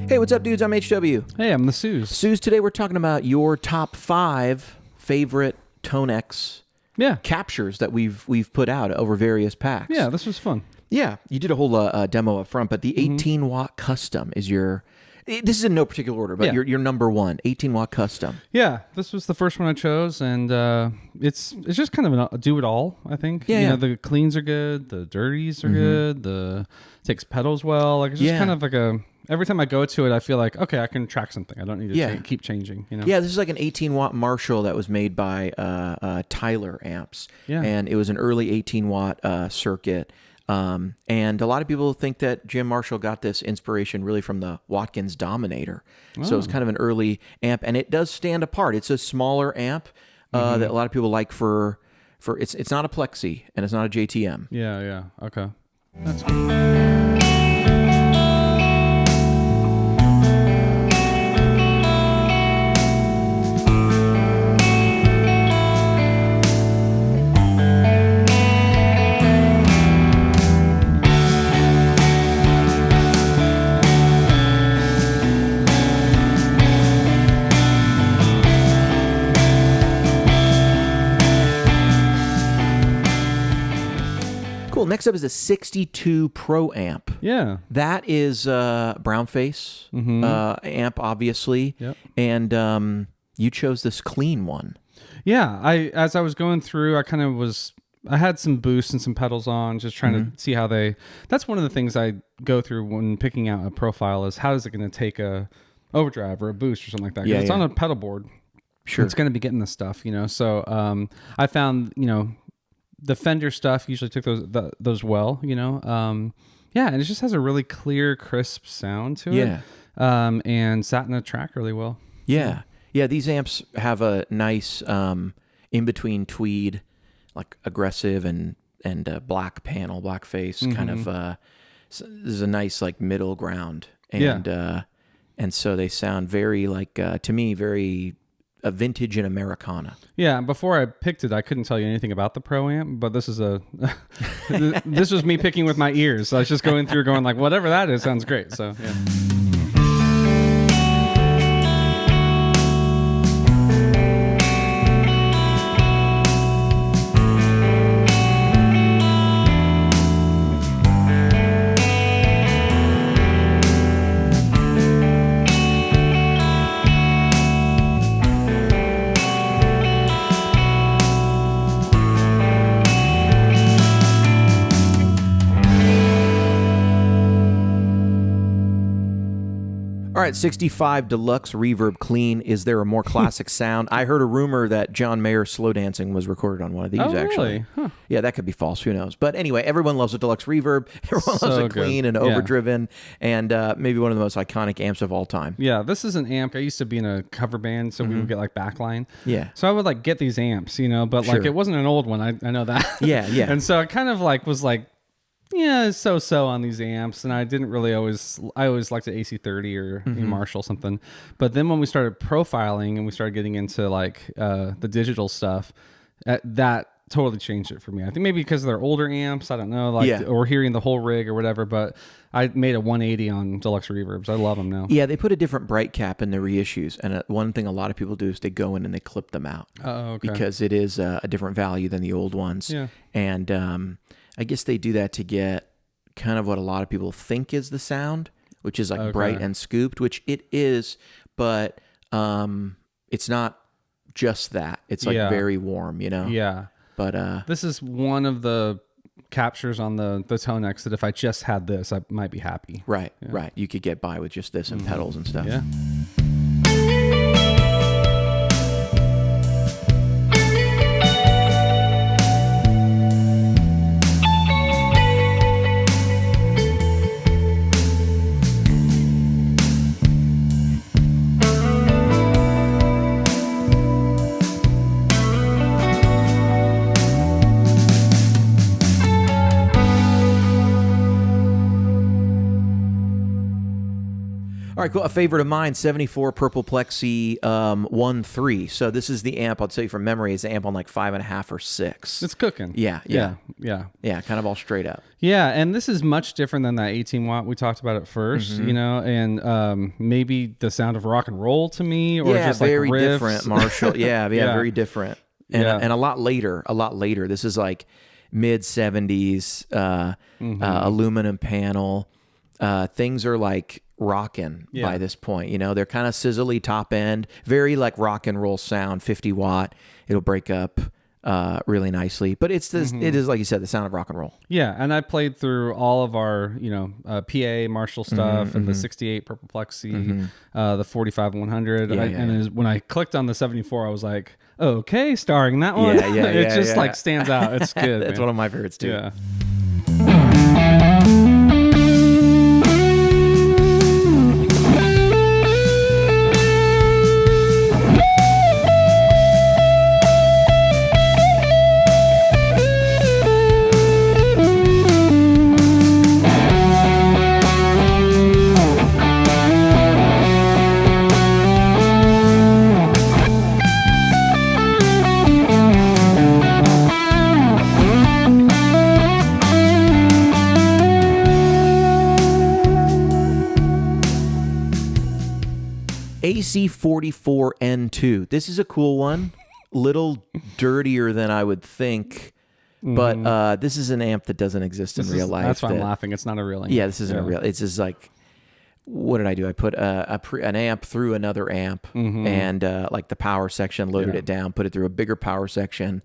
Hey, what's up, dudes? I'm HW. Hey, I'm the Sooze. Sooze, today we're talking about your top 5 favorite ToneX captures that we've put out over various packs. Yeah, this was fun. Yeah, you did a whole demo up front, but the 18-watt custom is your... This is in no particular order, but your number one, 18-watt custom. Yeah, this was the first one I chose, and it's just kind of a do-it-all, I think. Yeah, you know, the cleans are good, the dirties are good, takes pedals well. Like, it's just kind of like a... Every time I go to it, I feel like, okay, I can track something. I don't need to keep changing, you know? Yeah, this is like an 18-watt Marshall that was made by Tyler Amps. Yeah. And it was an early 18-watt circuit. And a lot of people think that Jim Marshall got this inspiration really from the Watkins Dominator. So it's kind of an early amp, and it does stand apart. It's a smaller amp that a lot of people like for it's not a Plexi, and it's not a JTM. Yeah. Okay. That's cool. Cool. Next up is a 62 Pro amp. Yeah. That is brown face amp, obviously. Yep. And you chose this clean one. Yeah. As I was going through, I had some boosts and some pedals on, just trying to see how that's one of the things I go through when picking out a profile is how is it going to take a overdrive or a boost or something like that. Yeah, it's on a pedal board. Sure. It's going to be getting this stuff, you know? So I found, you know, the Fender stuff usually took those well, you know? And it just has a really clear, crisp sound to it. And sat in the track really well. Yeah. Yeah, these amps have a nice in-between tweed, like aggressive and black panel, black face, kind of, there's a nice like middle ground. And so they sound very like, to me, very... a vintage and Americana. Yeah, before I picked it, I couldn't tell you anything about the Pro Amp, but this is this was me picking with my ears. So I was just going through going like, whatever that is, sounds great. So, yeah. All right, 65 Deluxe Reverb Clean. Is there a more classic sound? I heard a rumor that John Mayer's Slow Dancing was recorded on one of these, actually. Really? Huh. Yeah, that could be false. Who knows? But anyway, everyone loves a Deluxe Reverb. Everyone loves a clean and overdriven, and maybe one of the most iconic amps of all time. Yeah, this is an amp. I used to be in a cover band, so we would get like backline. Yeah. So I would like get these amps, you know, but like it wasn't an old one. I know that. Yeah. And so I kind of like was like, yeah, so on these amps, and I didn't really I always liked the AC30 or Marshall something. But then when we started profiling and we started getting into like the digital stuff, that totally changed it for me. I think maybe because they're older amps, I don't know, like or hearing the whole rig or whatever. But I made a 180 on Deluxe Reverbs. I love them now. Yeah, they put a different bright cap in the reissues, and one thing a lot of people do is they go in and they clip them out because it is a different value than the old ones. Yeah, and I guess they do that to get kind of what a lot of people think is the sound, which is like bright and scooped, which it is, but it's not just that. It's like very warm, you know? Yeah. But this is one of the captures on the ToneX that if I just had this, I might be happy. Right. You could get by with just this and pedals and stuff. Yeah. All All right, cool. A favorite of mine, 74 Purple Plexi 1.3. So this is the amp, I'll tell you from memory, is the amp on like 5.5 or 6. It's cooking. Yeah. Yeah, kind of all straight up. Yeah, and this is much different than that 18 watt we talked about at first, you know, and maybe the sound of rock and roll to me, or just like very riffs. Different, Marshall. Yeah, very different. And a lot later. This is like mid 70s, aluminum panel. Things are like rocking by this point. You know, they're kind of sizzly top end, very like rock and roll sound, 50 watt. It'll break up really nicely, but it's this, it is, like you said, the sound of rock and roll. Yeah, and I played through all of our, you know, PA Marshall stuff and the 68 Purple Plexi, the 45 100. When I clicked on the 74, I was like, okay, starring that one. It just like stands out. It's good. It's one of my favorites too. Yeah. AC44N2. This is a cool one. Little dirtier than I would think, but this is an amp that doesn't exist in real life. That's why I'm laughing. It's not a real amp. Yeah, this isn't a real. It's just like, what did I do? I put an amp through another amp, and like the power section, loaded it down, put it through a bigger power section,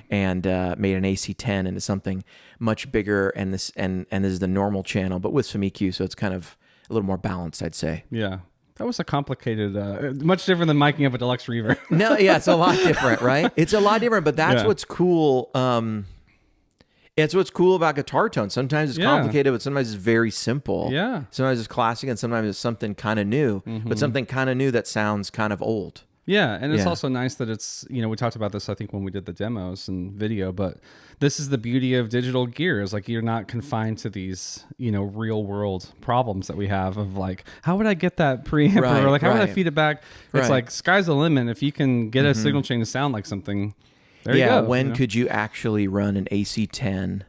and made an AC10 into something much bigger. And this is the normal channel, but with some EQ, so it's kind of a little more balanced, I'd say. Yeah. That was a complicated, much different than miking up a deluxe reverb. No, yeah, it's a lot different, right? It's a lot different, but that's what's cool. It's what's cool about guitar tone. Sometimes it's complicated, but sometimes it's very simple. Yeah. Sometimes it's classic, and sometimes it's something kind of new, but something kind of new that sounds kind of old. Yeah, and it's also nice that it's, you know, we talked about this, I think, when we did the demos and video, but this is the beauty of digital gear, is like you're not confined to these, you know, real world problems that we have of like, how would I get that preamp, or like, how would I feed it back? It's like, sky's the limit. If you can get a signal chain to sound like something, there you go. When could you actually run an AC10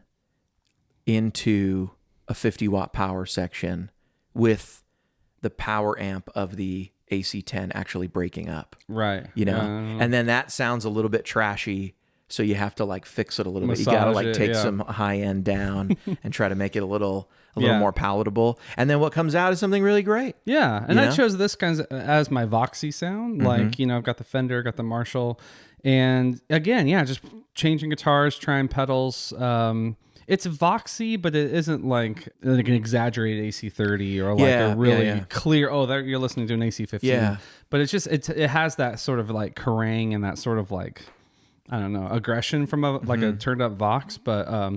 into a 50 watt power section with the power amp of the AC10 actually breaking up, right? You know, and then that sounds a little bit trashy, so you have to like fix it a little bit. You gotta like take some high end down and try to make it a little more palatable. And then what comes out is something really great. Yeah, and I chose this kind of as my Voxy sound. Like, you know, I've got the Fender, got the Marshall, and again, just changing guitars, trying pedals. It's Voxy, but it isn't like an exaggerated AC30 or like a really clear, you're listening to an AC15. Yeah. But it's just, it has that sort of like harangue and that sort of like, I don't know, aggression from like a turned up Vox. But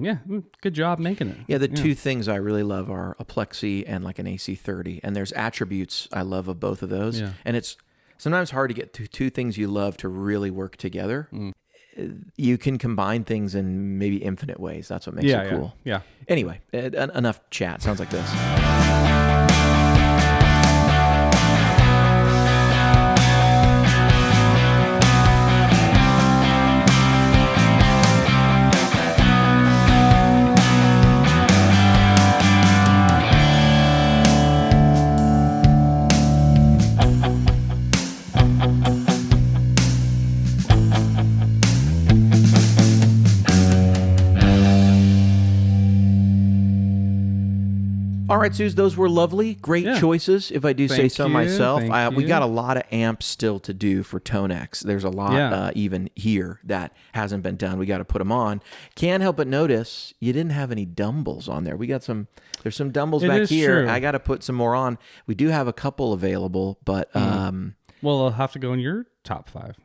good job making it. Yeah, the two things I really love are a Plexi and like an AC30. And there's attributes I love of both of those. Yeah. And it's sometimes hard to get two things you love to really work together. You can combine things in maybe infinite ways. That's what makes it cool. Yeah. Anyway, enough chat. Sounds like this. All right, Sooze, those were lovely. Great choices, if I do say so myself. We got a lot of amps still to do for ToneX. There's a lot even here that hasn't been done. We got to put them on. Can't help but notice you didn't have any dumbles on there. We got there's some dumbles back here. True. I got to put some more on. We do have a couple available, but... well, I'll have to go in your top 5.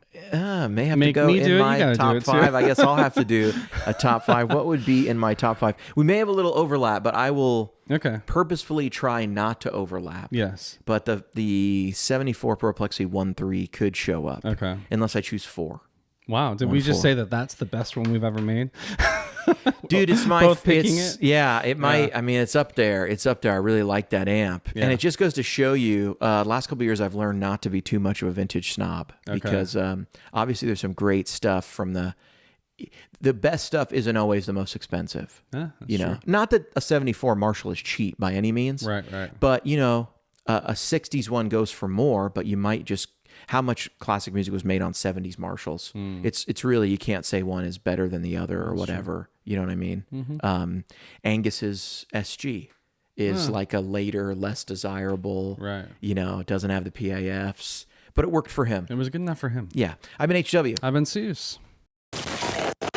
May have to go in my top 5. I guess I'll have to do a top 5. What would be in my top 5? We may have a little overlap, but I will purposefully try not to overlap. Yes. But the 74 Pro Plexi 1.3 could show up. Okay. Unless I choose 4. Wow. Did we just say that that's the best one we've ever made? Dude, it's my Both picking it's, it? Yeah, it might. Yeah. I mean, it's up there. It's up there. I really like that amp, Yeah. and it just goes to show you. Last couple of years, I've learned not to be too much of a vintage snob because obviously there's some great stuff from the best stuff isn't always the most expensive. Yeah, you know, true. not that a '74 Marshall is cheap by any means, Right. but you know, a '60s one goes for more, but you might just how much classic music was made on '70s Marshalls. It's really you can't say one is better than the other or whatever. You know what I mean? Angus's SG is like a later, less desirable. Right. You know, it doesn't have the PAFs, but it worked for him. It was good enough for him. Yeah, I've been HW. I've been Sooze.